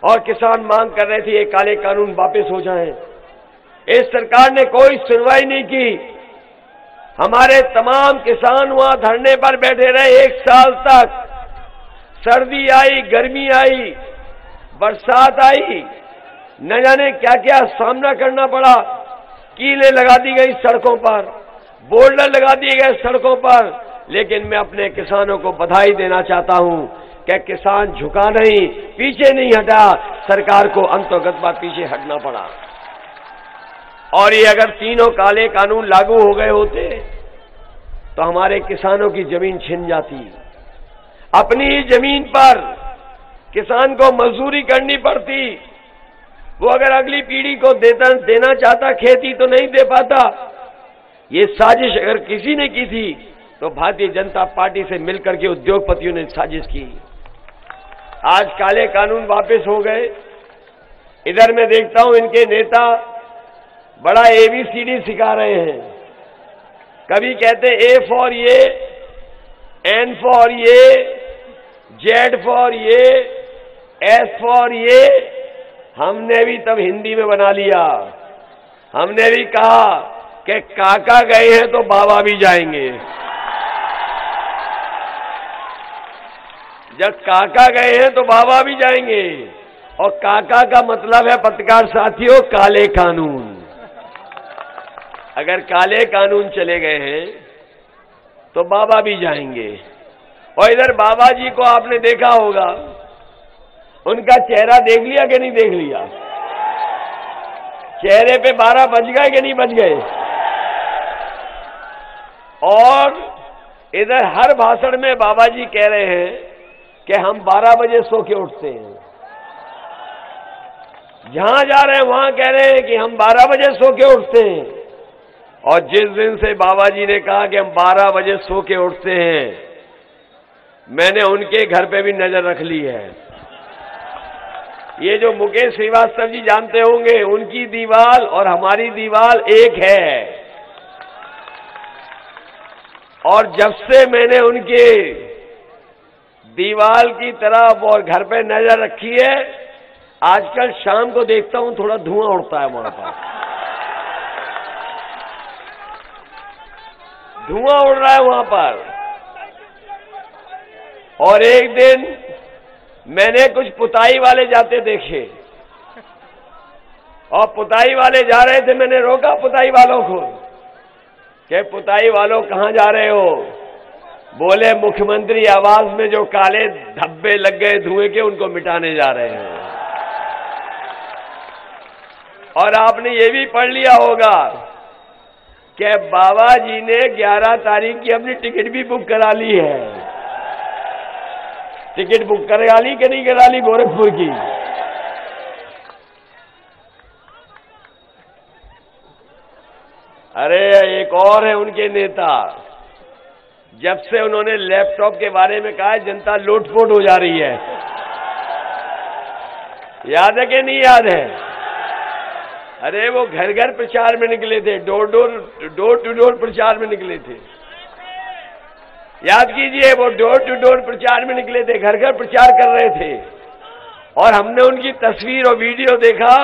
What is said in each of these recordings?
और किसान मांग कर रहे थे ये काले कानून वापस हो जाएं। इस सरकार ने कोई सुनवाई नहीं की। हमारे तमाम किसान वहां धरने पर बैठे रहे 1 साल तक। सर्दी आई, गर्मी आई, बरसात आई, न जाने क्या क्या सामना करना पड़ा। कीलें लगा दी गई सड़कों पर, बोल्डर लगा दिए गए सड़कों पर, लेकिन मैं अपने किसानों को बधाई देना चाहता हूं कि किसान झुका नहीं, पीछे नहीं हटा। सरकार को अंतोगत्वा पीछे हटना पड़ा। और ये अगर तीनों काले कानून लागू हो गए होते तो हमारे किसानों की जमीन छिन जाती। अपनी ही जमीन पर किसान को मजदूरी करनी पड़ती। वो अगर अगली पीढ़ी को देना चाहता खेती तो नहीं दे पाता। ये साजिश अगर किसी ने की थी तो भारतीय जनता पार्टी से मिलकर के उद्योगपतियों ने साजिश की। आज काले कानून वापस हो गए। इधर मैं देखता हूं इनके नेता बड़ा ABCD सिखा रहे हैं। कभी कहते A फॉर ये, N फॉर ये, Z फॉर ये, S फॉर ये। हमने भी तब हिंदी में बना लिया। हमने भी कहा कि काका गए हैं तो बाबा भी जाएंगे। जब काका गए हैं तो बाबा भी जाएंगे। और काका का मतलब है पत्रकार साथियों काले कानून। अगर काले कानून चले गए हैं तो बाबा भी जाएंगे। और इधर बाबा जी को आपने देखा होगा, उनका चेहरा देख लिया कि नहीं देख लिया? चेहरे पे 12 बज गए कि नहीं बज गए? और इधर हर भाषण में बाबा जी कह रहे हैं कि हम 12 बजे सो के उठते हैं। जहां जा रहे हैं वहां कह रहे हैं कि हम 12 बजे सो के उठते हैं। और जिस दिन से बाबा जी ने कहा कि हम 12 बजे सो के उठते हैं, मैंने उनके घर पे भी नजर रख ली है। ये जो मुकेश श्रीवास्तव जी जानते होंगे, उनकी दीवार और हमारी दीवार एक है। और जब से मैंने उनके दीवार की तरफ और घर पे नजर रखी है, आजकल शाम को देखता हूं थोड़ा धुआं उड़ता है वहां पर। धुआं उड़ रहा है वहां पर। और एक दिन मैंने कुछ पुताई वाले जाते देखे, और पुताई वाले जा रहे थे। मैंने रोका पुताई वालों को कि पुताई वालों कहां जा रहे हो? बोले मुख्यमंत्री आवास में जो काले धब्बे लग गए धुएं के, उनको मिटाने जा रहे हैं। और आपने ये भी पढ़ लिया होगा कि बाबा जी ने 11 तारीख की अपनी टिकट भी बुक करा ली है। टिकट बुक करा ली कि नहीं करा ली गोरखपुर की? अरे एक और है उनके नेता, जब से उन्होंने लैपटॉप के बारे में कहा है जनता लूटफूट हो जा रही है। याद है कि नहीं याद है? अरे वो घर घर प्रचार में निकले थे, डोर टू डोर प्रचार में निकले थे। याद कीजिए, वो डोर टू डोर प्रचार में निकले थे, घर घर प्रचार कर रहे थे। और हमने उनकी तस्वीर और वीडियो देखा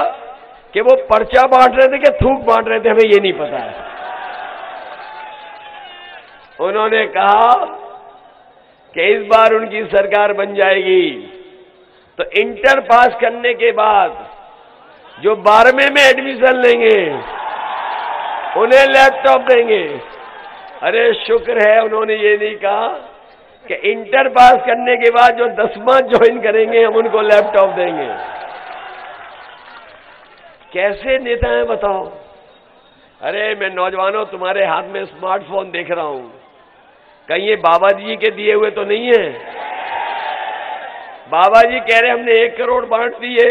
कि वो पर्चा बांट रहे थे कि थूक बांट रहे थे, हमें ये नहीं पता है। उन्होंने कहा कि इस बार उनकी सरकार बन जाएगी तो इंटर पास करने के बाद जो 12वें में एडमिशन लेंगे उन्हें लैपटॉप देंगे। अरे शुक्र है उन्होंने ये नहीं कहा कि इंटर पास करने के बाद जो 10वां ज्वाइन करेंगे हम उनको लैपटॉप देंगे। कैसे नेता हैं बताओ? अरे मैं नौजवानों तुम्हारे हाथ में स्मार्टफोन देख रहा हूं, कहीं ये बाबा जी के दिए हुए तो नहीं है? बाबा जी कह रहे हमने 1 करोड़ बांट दिए,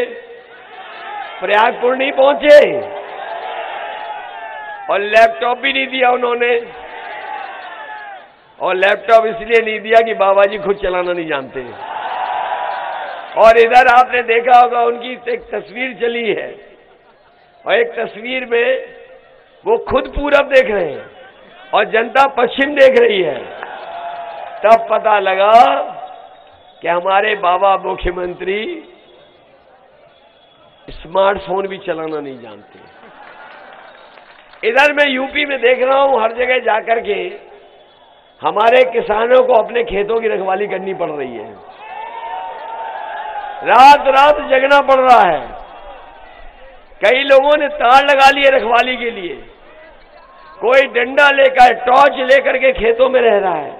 प्रयागपुर नहीं पहुंचे, और लैपटॉप भी नहीं दिया उन्होंने। और लैपटॉप इसलिए नहीं दिया कि बाबा जी खुद चलाना नहीं जानते। और इधर आपने देखा होगा उनकी एक तस्वीर चली है, और एक तस्वीर में वो खुद पूरब देख रहे हैं और जनता पश्चिम देख रही है। तब पता लगा कि हमारे बाबा मुख्यमंत्री स्मार्टफोन भी चलाना नहीं जानते। इधर मैं यूपी में देख रहा हूं, हर जगह जाकर के हमारे किसानों को अपने खेतों की रखवाली करनी पड़ रही है। रात रात जगना पड़ रहा है। कई लोगों ने तार लगा लिए रखवाली के लिए, कोई डंडा लेकर, टॉर्च लेकर के खेतों में रह रहा है,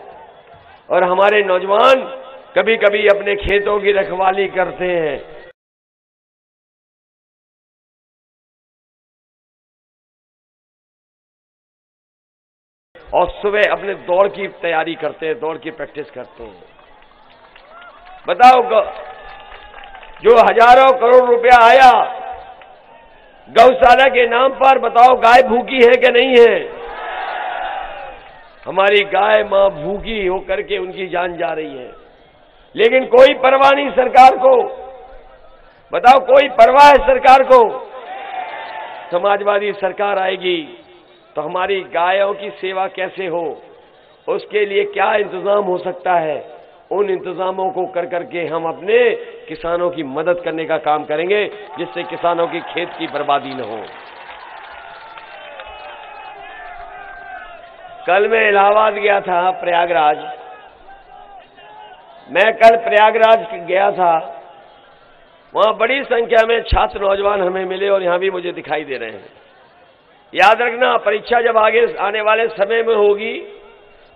और हमारे नौजवान कभी कभी अपने खेतों की रखवाली करते हैं। और सुबह अपने दौड़ की तैयारी करते हैं, दौड़ की प्रैक्टिस करते हैं। बताओ, जो हजारों करोड़ रुपया आया गौशाला के नाम पर, बताओ गाय भूखी है कि नहीं है? हमारी गाय मां भूखी होकर के उनकी जान जा रही है, लेकिन कोई परवाह नहीं सरकार को। बताओ, कोई परवाह है सरकार को? समाजवादी सरकार आएगी तो हमारी गायों की सेवा कैसे हो, उसके लिए क्या इंतजाम हो सकता है, उन इंतजामों को कर करके हम अपने किसानों की मदद करने का काम करेंगे, जिससे किसानों की खेत की बर्बादी न हो। कल मैं इलाहाबाद गया था, प्रयागराज। मैं कल प्रयागराज गया था, वहां बड़ी संख्या में छात्र नौजवान हमें मिले और यहां भी मुझे दिखाई दे रहे हैं। याद रखना, परीक्षा जब आगे आने वाले समय में होगी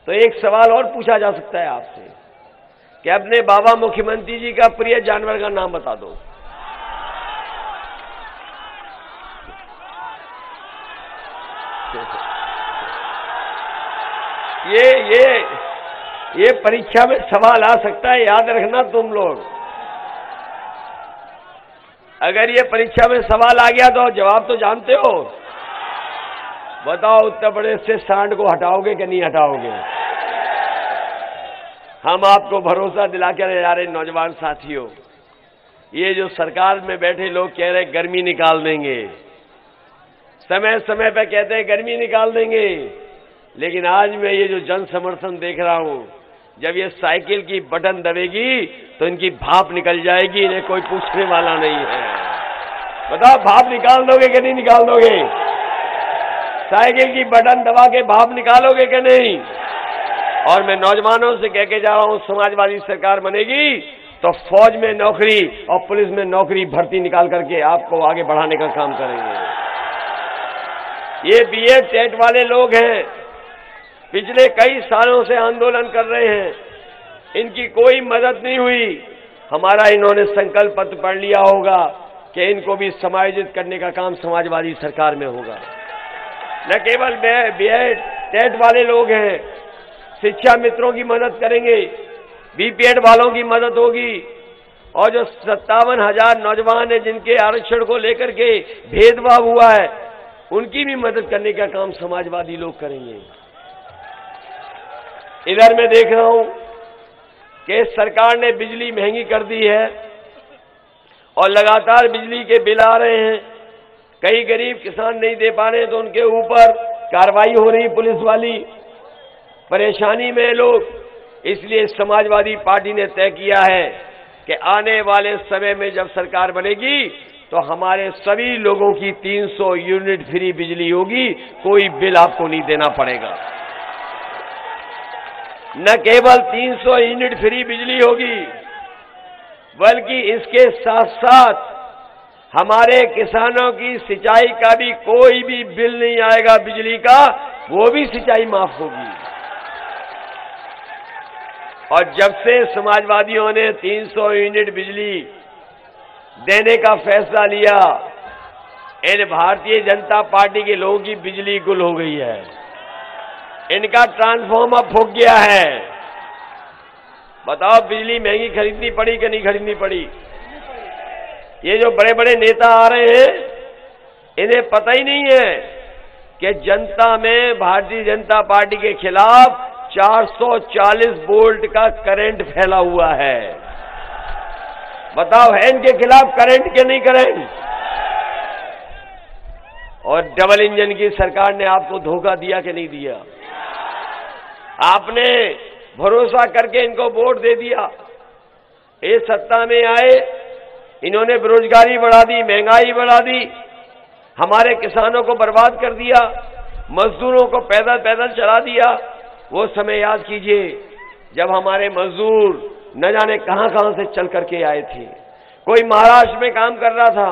तो एक सवाल और पूछा जा सकता है आपसे कि अपने बाबा मुख्यमंत्री जी का प्रिय जानवर का नाम बता दो। ये परीक्षा में सवाल आ सकता है, याद रखना तुम लोग। अगर ये परीक्षा में सवाल आ गया तो जवाब तो जानते हो। बताओ, उत्तर प्रदेश से सांड को हटाओगे कि नहीं हटाओगे? हम आपको भरोसा दिलाकर जा रहे नौजवान साथियों, ये जो सरकार में बैठे लोग कह रहे गर्मी निकाल देंगे, समय समय पर कहते हैं गर्मी निकाल देंगे, लेकिन आज मैं ये जो जन समर्थन देख रहा हूं, जब ये साइकिल की बटन दबेगी तो इनकी भाप निकल जाएगी, इन्हें कोई पूछने वाला नहीं है। बताओ, भाप निकाल दोगे कि नहीं निकाल दोगे? साइकिल की बटन दबा के भाप निकालोगे कि नहीं? और मैं नौजवानों से कह के जा रहा हूं, समाजवादी सरकार बनेगी तो फौज में नौकरी और पुलिस में नौकरी भर्ती निकाल करके आपको आगे बढ़ाने का काम करेंगे। ये बीएड टेट वाले लोग हैं, पिछले कई सालों से आंदोलन कर रहे हैं, इनकी कोई मदद नहीं हुई। हमारा इन्होंने संकल्प पत्र पढ़ लिया होगा कि इनको भी समायोजित करने का काम समाजवादी सरकार में होगा। न केवल बीएड टेट वाले लोग हैं, शिक्षा मित्रों की मदद करेंगे, बीपीएड वालों की मदद होगी, और जो 57,000 नौजवान हैं जिनके आरक्षण को लेकर के भेदभाव हुआ है, उनकी भी मदद करने का काम समाजवादी लोग करेंगे। इधर मैं देख रहा हूं कि सरकार ने बिजली महंगी कर दी है और लगातार बिजली के बिल आ रहे हैं। कई गरीब किसान नहीं दे पा रहे तो उनके ऊपर कार्रवाई हो रही पुलिस वाली, परेशानी में लोग। इसलिए समाजवादी पार्टी ने तय किया है कि आने वाले समय में जब सरकार बनेगी तो हमारे सभी लोगों की 300 यूनिट फ्री बिजली होगी, कोई बिल आपको नहीं देना पड़ेगा। न केवल 300 यूनिट फ्री बिजली होगी, बल्कि इसके साथ साथ हमारे किसानों की सिंचाई का भी कोई भी बिल नहीं आएगा बिजली का, वो भी सिंचाई माफ होगी। और जब से समाजवादियों ने 300 यूनिट बिजली देने का फैसला लिया, इन भारतीय जनता पार्टी के लोगों की बिजली गुल हो गई है, इनका ट्रांसफार्मर फूक गया है। बताओ, बिजली महंगी खरीदनी पड़ी कि नहीं खरीदनी पड़ी? ये जो बड़े बड़े नेता आ रहे हैं, इन्हें पता ही नहीं है कि जनता में भारतीय जनता पार्टी के खिलाफ 440 वोल्ट का करंट फैला हुआ है। बताओ, है इनके खिलाफ करंट के नहीं करंट? और डबल इंजन की सरकार ने आपको धोखा दिया कि नहीं दिया? आपने भरोसा करके इनको वोट दे दिया, ये सत्ता में आए इन्होंने बेरोजगारी बढ़ा दी, महंगाई बढ़ा दी, हमारे किसानों को बर्बाद कर दिया, मजदूरों को पैदल पैदल चला दिया। वो समय याद कीजिए जब हमारे मजदूर न जाने कहां कहां से चल करके आए थे। कोई महाराष्ट्र में काम कर रहा था,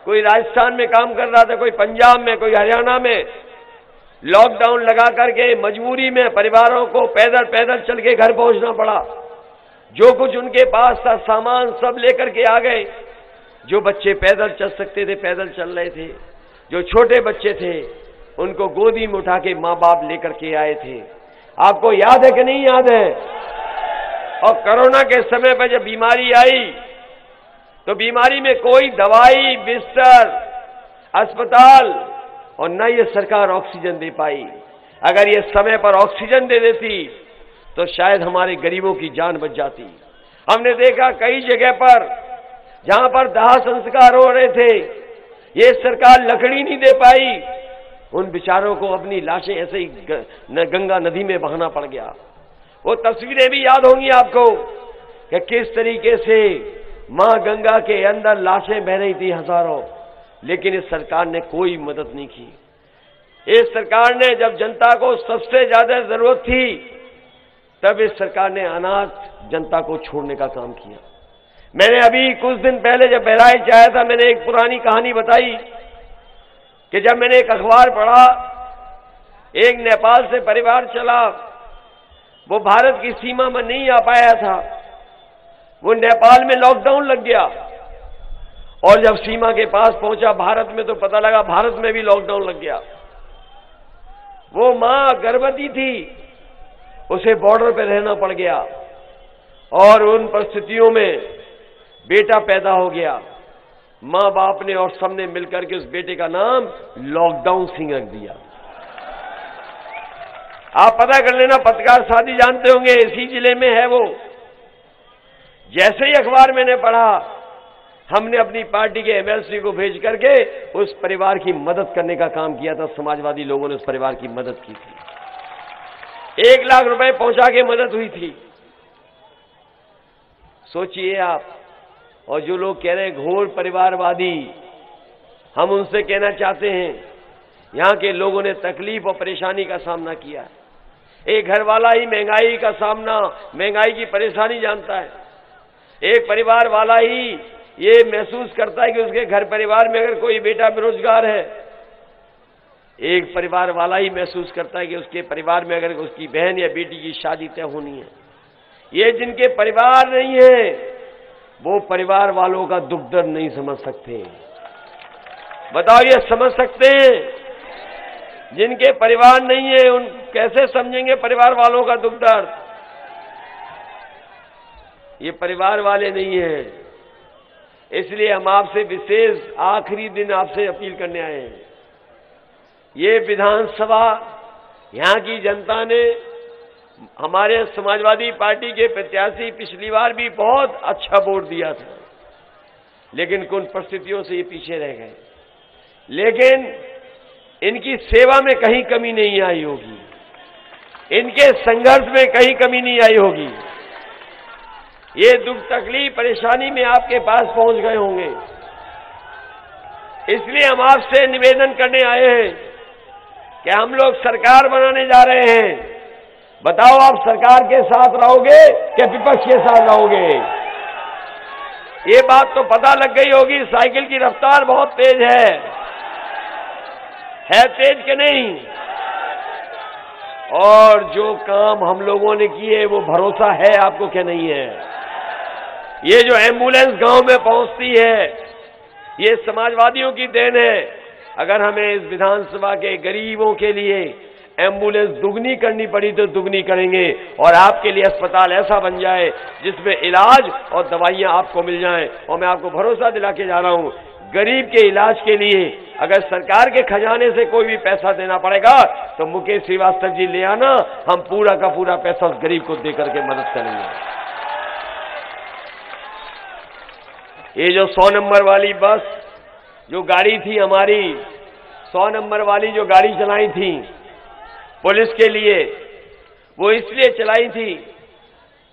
कोई राजस्थान में काम कर रहा था, कोई पंजाब में, कोई हरियाणा में। लॉकडाउन लगा करके मजबूरी में परिवारों को पैदल पैदल चल के घर पहुंचना पड़ा। जो कुछ उनके पास था सामान सब लेकर के आ गए। जो बच्चे पैदल चल सकते थे पैदल चल रहे थे, जो छोटे बच्चे थे उनको गोदी में उठा के माँ बाप लेकर के आए थे। आपको याद है कि नहीं याद है? और कोरोना के समय पर जब बीमारी आई तो बीमारी में कोई दवाई, बिस्तर, अस्पताल और न ये सरकार ऑक्सीजन दे पाई। अगर ये समय पर ऑक्सीजन दे देती तो शायद हमारे गरीबों की जान बच जाती। हमने देखा कई जगह पर जहां पर दाह संस्कार हो रहे थे, ये सरकार लकड़ी नहीं दे पाई, उन बेचारों को अपनी लाशें ऐसे ही गंगा नदी में बहाना पड़ गया। वो तस्वीरें भी याद होंगी आपको कि किस तरीके से मां गंगा के अंदर लाशें बह रही थी हजारों, लेकिन इस सरकार ने कोई मदद नहीं की। इस सरकार ने जब जनता को सबसे ज्यादा जरूरत थी तब इस सरकार ने अनाथ जनता को छोड़ने का काम किया। मैंने अभी कुछ दिन पहले जब बहराइच आया था, मैंने एक पुरानी कहानी बताई कि जब मैंने एक अखबार पढ़ा, एक नेपाल से परिवार चला, वो भारत की सीमा में नहीं आ पाया था, वो नेपाल में लॉकडाउन लग गया और जब सीमा के पास पहुंचा भारत में तो पता लगा भारत में भी लॉकडाउन लग गया। वो मां गर्भवती थी, उसे बॉर्डर पे रहना पड़ गया और उन परिस्थितियों में बेटा पैदा हो गया। मां बाप ने और सबने मिलकर के उस बेटे का नाम लॉकडाउन सिंह रख दिया। आप पता कर लेना, पत्रकार साथी जानते होंगे, इसी जिले में है वो। जैसे ही अखबार मैंने पढ़ा, हमने अपनी पार्टी के एमएलसी को भेज करके उस परिवार की मदद करने का काम किया था। समाजवादी लोगों ने उस परिवार की मदद की थी। 1 लाख रुपए पहुंचा के मदद हुई थी। सोचिए आप। और जो लोग कह रहे हैं घोर परिवारवादी, हम उनसे कहना चाहते हैं, यहां के लोगों ने तकलीफ और परेशानी का सामना किया। एक घर वाला ही महंगाई का सामना, महंगाई की परेशानी जानता है। एक परिवार वाला ही ये महसूस करता है कि उसके घर परिवार में अगर कोई बेटा बेरोजगार है। एक परिवार वाला ही महसूस करता है कि उसके परिवार में अगर उसकी बहन या बेटी की शादी तय होनी है। ये जिनके परिवार नहीं है वो परिवार वालों का दुख दर्द नहीं समझ सकते। बताओ, ये समझ सकते हैं? जिनके परिवार नहीं है उन कैसे समझेंगे परिवार वालों का दुख दर्द? ये परिवार वाले नहीं हैं। इसलिए हम आपसे विशेष आखिरी दिन आपसे अपील करने आए हैं। ये विधानसभा, यहां की जनता ने हमारे समाजवादी पार्टी के प्रत्याशी पिछली बार भी बहुत अच्छा वोट दिया था, लेकिन कुछ परिस्थितियों से ये पीछे रह गए। लेकिन इनकी सेवा में कहीं कमी नहीं आई होगी, इनके संघर्ष में कहीं कमी नहीं आई होगी। ये दुख तकलीफ परेशानी में आपके पास पहुंच गए होंगे। इसलिए हम आपसे निवेदन करने आए हैं कि हम लोग सरकार बनाने जा रहे हैं। बताओ, आप सरकार के साथ रहोगे कि विपक्ष के साथ रहोगे? ये बात तो पता लग गई होगी, साइकिल की रफ्तार बहुत तेज है तेज कि नहीं? और जो काम हम लोगों ने किए वो भरोसा है आपको क्या नहीं है? ये जो एम्बुलेंस गांव में पहुंचती है, ये समाजवादियों की देन है। अगर हमें इस विधानसभा के गरीबों के लिए एम्बुलेंस दुगनी करनी पड़ी तो दुगनी करेंगे और आपके लिए अस्पताल ऐसा बन जाए जिसमें इलाज और दवाइयां आपको मिल जाएं। और मैं आपको भरोसा दिला के जा रहा हूं, गरीब के इलाज के लिए अगर सरकार के खजाने से कोई भी पैसा देना पड़ेगा तो मुकेश श्रीवास्तव जी ले आना, हम पूरा का पूरा पैसा उस गरीब को देकर के मदद करेंगे। ये जो 100 नंबर वाली बस जो गाड़ी थी हमारी, 100 नंबर वाली जो गाड़ी चलाई थी पुलिस के लिए, वो इसलिए चलाई थी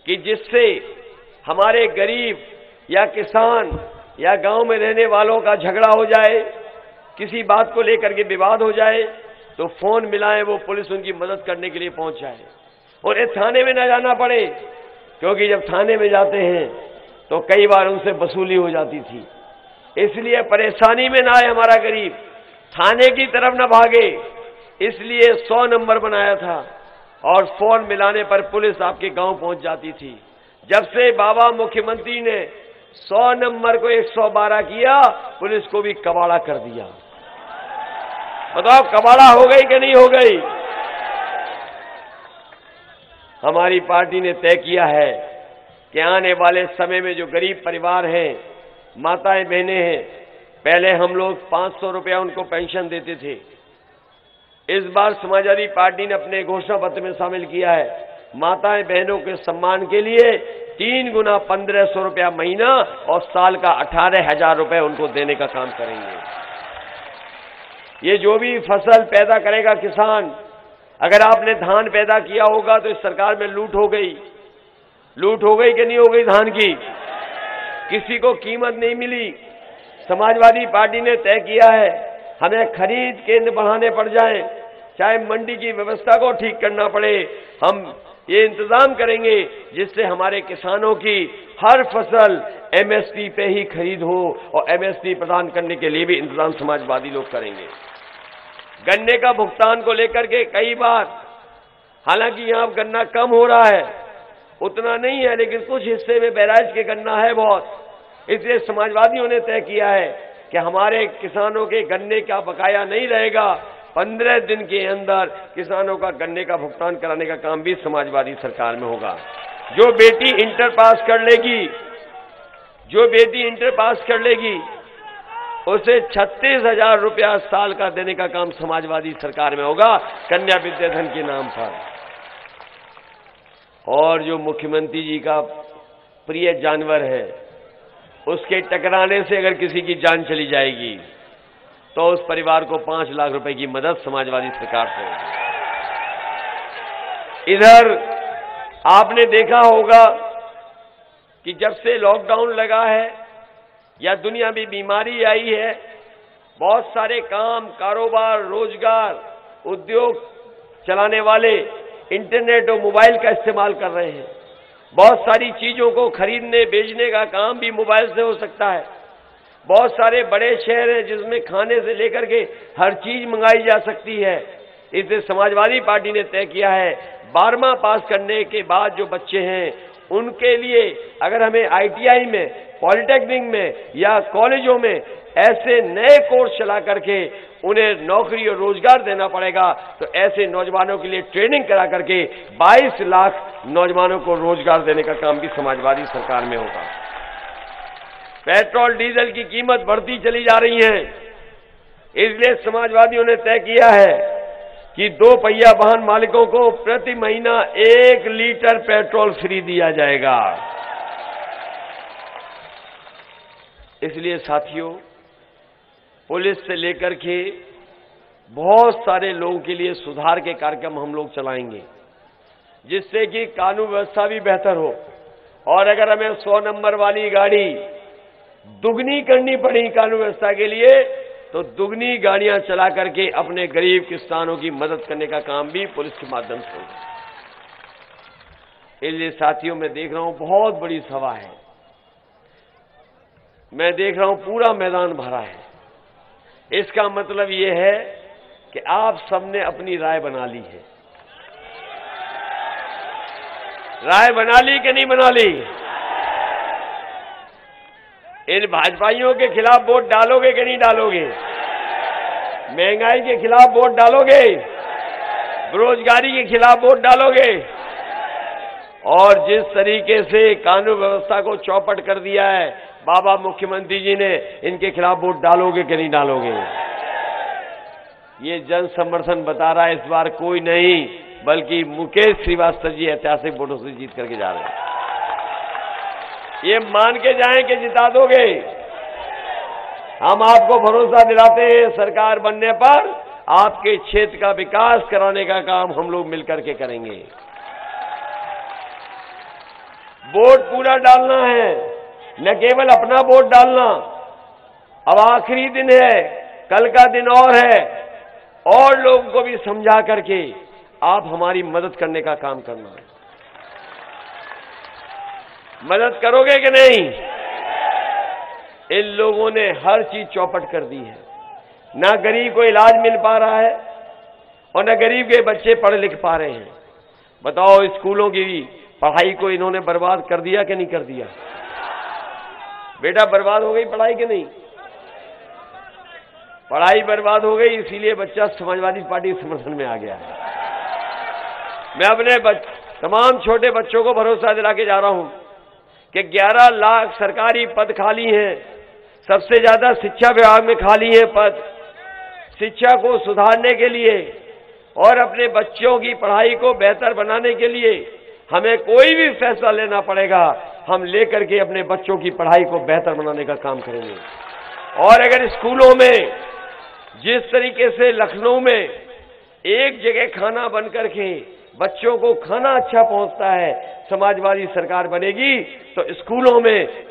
कि जिससे हमारे गरीब या किसान या गांव में रहने वालों का झगड़ा हो जाए, किसी बात को लेकर के विवाद हो जाए, तो फोन मिलाएं, वो पुलिस उनकी मदद करने के लिए पहुंच जाए और ये थाने में न जाना पड़े, क्योंकि जब थाने में जाते हैं तो कई बार उनसे वसूली हो जाती थी। इसलिए परेशानी में ना आए हमारा गरीब, थाने की तरफ न भागे, इसलिए 100 नंबर बनाया था और फोन मिलाने पर पुलिस आपके गांव पहुंच जाती थी। जब से बाबा मुख्यमंत्री ने 100 नंबर को 112 किया, पुलिस को भी कबाड़ा कर दिया। बताओ कबाड़ा हो गई कि नहीं हो गई? हमारी पार्टी ने तय किया है कि आने वाले समय में जो गरीब परिवार हैं, माताएं बहनें हैं, पहले हम लोग 500 रुपया उनको पेंशन देते थे। इस बार समाजवादी पार्टी ने अपने घोषणा पत्र में शामिल किया है, माताएं बहनों के सम्मान के लिए 3 गुना 1500 रुपया महीना और साल का 18,000 रुपए उनको देने का काम करेंगे। ये जो भी फसल पैदा करेगा किसान, अगर आपने धान पैदा किया होगा तो इस सरकार में लूट हो गई कि नहीं हो गई? धान की किसी को कीमत नहीं मिली। समाजवादी पार्टी ने तय किया है हमें खरीद केंद्र बढ़ाने पड़ जाएं, चाहे मंडी की व्यवस्था को ठीक करना पड़े, हम ये इंतजाम करेंगे जिससे हमारे किसानों की हर फसल एमएसपी पे ही खरीद हो और एमएसपी प्रदान करने के लिए भी इंतजाम समाजवादी लोग करेंगे। गन्ने का भुगतान को लेकर के कई बार, हालांकि यहां गन्ना कम हो रहा है, उतना नहीं है, लेकिन कुछ हिस्से में बैराज के गन्ना है बहुत, इसलिए समाजवादियों ने तय किया है कि हमारे किसानों के गन्ने का बकाया नहीं रहेगा। 15 दिन के अंदर किसानों का गन्ने का भुगतान कराने का काम भी समाजवादी सरकार में होगा। जो बेटी इंटर पास कर लेगी उसे 36,000 रुपया साल का देने का काम समाजवादी सरकार में होगा, कन्या विद्याधन के नाम पर। और जो मुख्यमंत्री जी का प्रिय जानवर है, उसके टकराने से अगर किसी की जान चली जाएगी तो उस परिवार को 5 लाख रुपए की मदद समाजवादी सरकार से होगी। इधर आपने देखा होगा कि जब से लॉकडाउन लगा है या दुनिया में बीमारी आई है, बहुत सारे काम, कारोबार, रोजगार, उद्योग चलाने वाले इंटरनेट और मोबाइल का इस्तेमाल कर रहे हैं। बहुत सारी चीजों को खरीदने बेचने का काम भी मोबाइल से हो सकता है। बहुत सारे बड़े शहर हैं जिसमें खाने से लेकर के हर चीज मंगाई जा सकती है। इसलिए समाजवादी पार्टी ने तय किया है 12वां पास करने के बाद जो बच्चे हैं उनके लिए अगर हमें आईटीआई में, पॉलिटेक्निक में या कॉलेजों में ऐसे नए कोर्स चला करके उन्हें नौकरी और रोजगार देना पड़ेगा, तो ऐसे नौजवानों के लिए ट्रेनिंग करा करके 22 लाख नौजवानों को रोजगार देने का काम भी समाजवादी सरकार में होगा। पेट्रोल डीजल की कीमत बढ़ती चली जा रही है, इसलिए समाजवादियों ने तय किया है कि 2 पहिया वाहन मालिकों को प्रति महीना 1 लीटर पेट्रोल फ्री दिया जाएगा। इसलिए साथियों, पुलिस से लेकर के बहुत सारे लोगों के लिए सुधार के कार्यक्रम हम लोग चलाएंगे, जिससे कि कानून व्यवस्था भी बेहतर हो। और अगर हमें 100 नंबर वाली गाड़ी दुगनी करनी पड़ी कानून व्यवस्था के लिए, तो दुगनी गाड़ियां चला करके अपने गरीब किसानों की मदद करने का काम भी पुलिस के माध्यम से होगा। इसलिए साथियों, मैं देख रहा हूं बहुत बड़ी सभा है, मैं देख रहा हूं पूरा मैदान भरा है। इसका मतलब यह है कि आप सबने अपनी राय बना ली है। राय बना ली कि नहीं बना ली? इन भाजपाइयों के खिलाफ वोट डालोगे कि नहीं डालोगे? महंगाई के खिलाफ वोट डालोगे? बेरोजगारी के खिलाफ वोट डालोगे? और जिस तरीके से कानून व्यवस्था को चौपट कर दिया है बाबा मुख्यमंत्री जी ने, इनके खिलाफ वोट डालोगे कि नहीं डालोगे? ये जन समर्थन बता रहा है इस बार कोई नहीं, बल्कि मुकेश श्रीवास्तव जी ऐतिहासिक वोटों से जीत करके जा रहे हैं। ये मान के जाएं कि जिता दोगे। हम आपको भरोसा दिलाते हैं, सरकार बनने पर आपके क्षेत्र का विकास कराने का काम हम लोग मिलकर के करेंगे। वोट पूरा डालना है, न केवल अपना वोट डालना, अब आखिरी दिन है, कल का दिन और लोगों को भी समझा करके आप हमारी मदद करने का काम करना है। मदद करोगे कि नहीं? इन लोगों ने हर चीज चौपट कर दी है। ना गरीब को इलाज मिल पा रहा है और ना गरीब के बच्चे पढ़ लिख पा रहे हैं। बताओ, स्कूलों की पढ़ाई को इन्होंने बर्बाद कर दिया कि नहीं कर दिया? बेटा, बर्बाद हो गई पढ़ाई कि नहीं? पढ़ाई बर्बाद हो गई, इसीलिए बच्चा समाजवादी पार्टी के समर्थन में आ गया है। मैं अपने तमाम छोटे बच्चों को भरोसा दिला के जा रहा हूं कि 11 लाख सरकारी पद खाली हैं। सबसे ज्यादा शिक्षा विभाग में खाली है पद। शिक्षा को सुधारने के लिए और अपने बच्चों की पढ़ाई को बेहतर बनाने के लिए हमें कोई भी फैसला लेना पड़ेगा, हम लेकर के अपने बच्चों की पढ़ाई को बेहतर बनाने का काम करेंगे। और अगर स्कूलों में जिस तरीके से लखनऊ में एक जगह खाना बन करके बच्चों को खाना अच्छा पहुंचता है, समाजवादी सरकार बनेगी तो स्कूलों में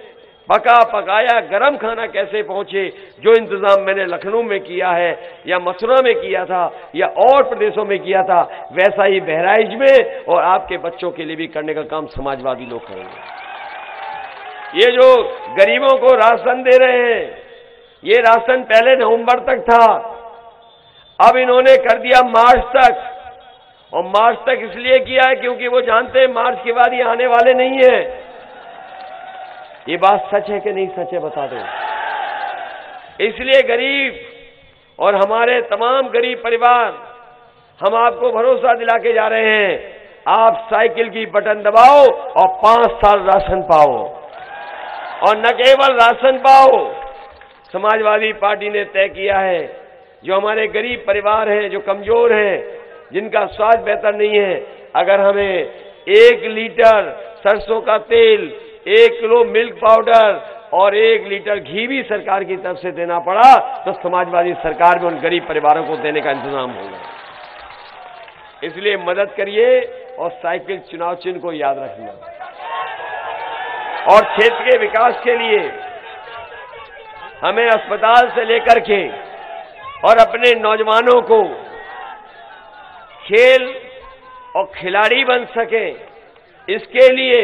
पका पकाया गरम खाना कैसे पहुंचे, जो इंतजाम मैंने लखनऊ में किया है या मथुरा में किया था या और प्रदेशों में किया था, वैसा ही बहराइच में और आपके बच्चों के लिए भी करने का काम समाजवादी लोग करेंगे। ये जो गरीबों को राशन दे रहे हैं, ये राशन पहले नवंबर तक था, अब इन्होंने कर दिया मार्च तक। और मार्च तक इसलिए किया है क्योंकि वो जानते हैं मार्च के बाद ये आने वाले नहीं है। ये बात सच है कि नहीं सच है, बता दो। इसलिए गरीब और हमारे तमाम गरीब परिवार, हम आपको भरोसा दिला के जा रहे हैं, आप साइकिल की बटन दबाओ और 5 साल राशन पाओ। और न केवल राशन पाओ, समाजवादी पार्टी ने तय किया है जो हमारे गरीब परिवार हैं, जो कमजोर हैं, जिनका स्वास्थ्य बेहतर नहीं है, अगर हमें 1 लीटर सरसों का तेल, 1 किलो मिल्क पाउडर और 1 लीटर घी भी सरकार की तरफ से देना पड़ा तो समाजवादी सरकार में उन गरीब परिवारों को देने का इंतजाम होगा। इसलिए मदद करिए और साइकिल चुनाव चिन्ह को याद रखना। और क्षेत्र के विकास के लिए हमें अस्पताल से लेकर के और अपने नौजवानों को खेल और खिलाड़ी बन सके, इसके लिए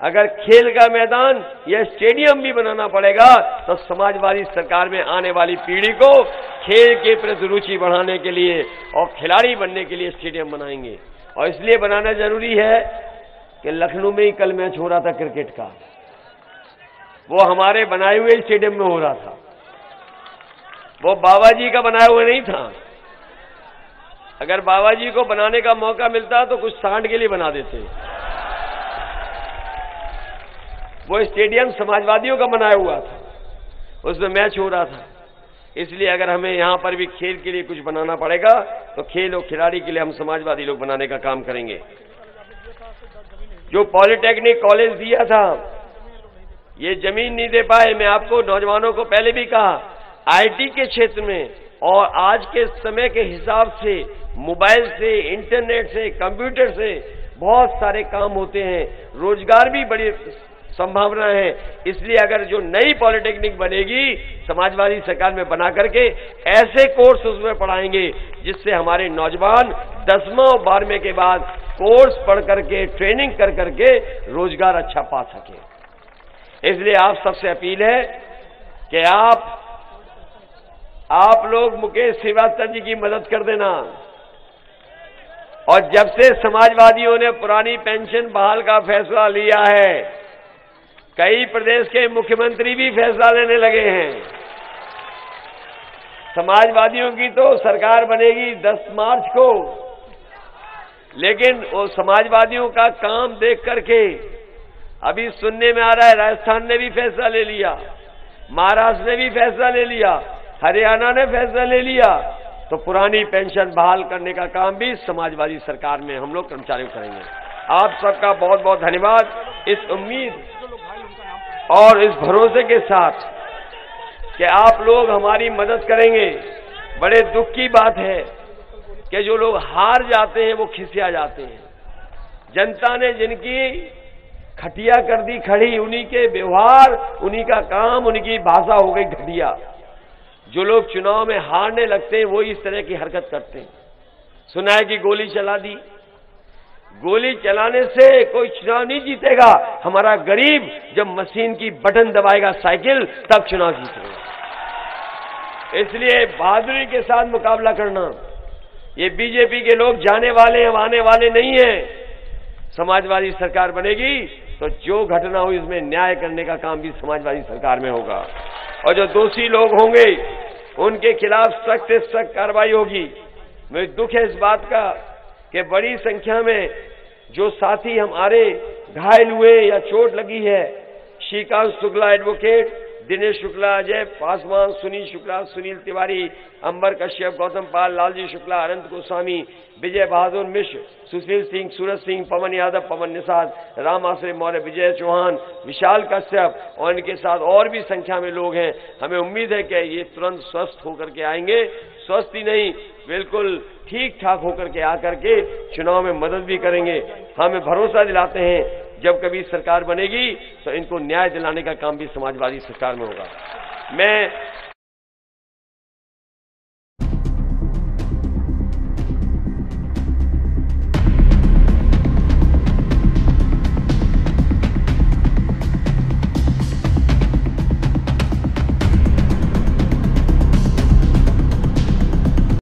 अगर खेल का मैदान या स्टेडियम भी बनाना पड़ेगा तो समाजवादी सरकार में आने वाली पीढ़ी को खेल के प्रति रुचि बढ़ाने के लिए और खिलाड़ी बनने के लिए स्टेडियम बनाएंगे। और इसलिए बनाना जरूरी है कि लखनऊ में ही कल मैच हो रहा था क्रिकेट का, वो हमारे बनाए हुए स्टेडियम में हो रहा था, वो बाबा जी का बनाया हुआ नहीं था। अगर बाबा जी को बनाने का मौका मिलता तो कुछ सांड के लिए बना देते। वो स्टेडियम समाजवादियों का बनाया हुआ था, उसमें मैच हो रहा था। इसलिए अगर हमें यहां पर भी खेल के लिए कुछ बनाना पड़ेगा तो खेल और खिलाड़ी के लिए हम समाजवादी लोग बनाने का काम करेंगे। जो पॉलिटेक्निक कॉलेज दिया था, ये जमीन नहीं दे पाए। मैं आपको नौजवानों को पहले भी कहा, आईटी के क्षेत्र में और आज के समय के हिसाब से मोबाइल से, इंटरनेट से, कंप्यूटर से बहुत सारे काम होते हैं, रोजगार भी बड़ी संभावना है। इसलिए अगर जो नई पॉलिटेक्निक बनेगी समाजवादी सरकार में बना करके ऐसे कोर्स उसमें पढ़ाएंगे जिससे हमारे नौजवान 10वां और 12वें के बाद कोर्स पढ़ करके, ट्रेनिंग कर करके रोजगार अच्छा पा सके। इसलिए आप सबसे अपील है कि आप लोग मुकेश श्रीवास्तव जी की मदद कर देना। और जब से समाजवादियों ने पुरानी पेंशन बहाल का फैसला लिया है, कई प्रदेश के मुख्यमंत्री भी फैसला लेने लगे हैं। समाजवादियों की तो सरकार बनेगी 10 मार्च को, लेकिन वो समाजवादियों का काम देख करके अभी सुनने में आ रहा है राजस्थान ने भी फैसला ले लिया, महाराष्ट्र ने भी फैसला ले लिया, हरियाणा ने फैसला ले लिया, तो पुरानी पेंशन बहाल करने का काम भी समाजवादी सरकार में हम लोग कर्मचारी करेंगे। आप सबका बहुत बहुत धन्यवाद। इस उम्मीद और इस भरोसे के साथ कि आप लोग हमारी मदद करेंगे। बड़े दुख की बात है कि जो लोग हार जाते हैं वो खिसिया जाते हैं। जनता ने जिनकी खटिया कर दी खड़ी, उन्हीं के व्यवहार, उन्हीं का काम, उन्हीं की भाषा हो गई घटिया। जो लोग चुनाव में हारने लगते हैं वो इस तरह की हरकत करते हैं। सुना है कि गोली चला दी। गोली चलाने से कोई चुनाव नहीं जीतेगा। हमारा गरीब जब मशीन की बटन दबाएगा साइकिल, तब चुनाव जीतेगा। इसलिए बहादुरी के साथ मुकाबला करना। ये बीजेपी के लोग जाने वाले हैं, आने वाले नहीं हैं। समाजवादी सरकार बनेगी तो जो घटना हुई इसमें न्याय करने का काम भी समाजवादी सरकार में होगा, और जो दोषी लोग होंगे उनके खिलाफ सख्त से सख्त कार्रवाई होगी। मुझे दुख है इस बात का कि बड़ी संख्या में जो साथी हमारे घायल हुए या चोट लगी है, श्रीकांत शुक्ला एडवोकेट, दिनेश शुक्ला, अजय पासवान, सुनील शुक्ला, सुनील तिवारी, अंबर कश्यप, गौतम पाल, लालजी शुक्ला, अनंत गोस्वामी, विजय बहादुर मिश्र, सुशील सिंह, सूरज सिंह, पवन यादव, पवन निषाद, राम आश्रय मौर्य, विजय चौहान, विशाल कश्यप और इनके साथ और भी संख्या में लोग हैं। हमें उम्मीद है कि ये तुरंत स्वस्थ होकर के आएंगे। स्वस्थ ही नहीं, बिल्कुल ठीक ठाक होकर के आकर के चुनाव में मदद भी करेंगे। हमें भरोसा दिलाते हैं जब कभी सरकार बनेगी तो इनको न्याय दिलाने का काम भी समाजवादी सरकार में होगा। मैं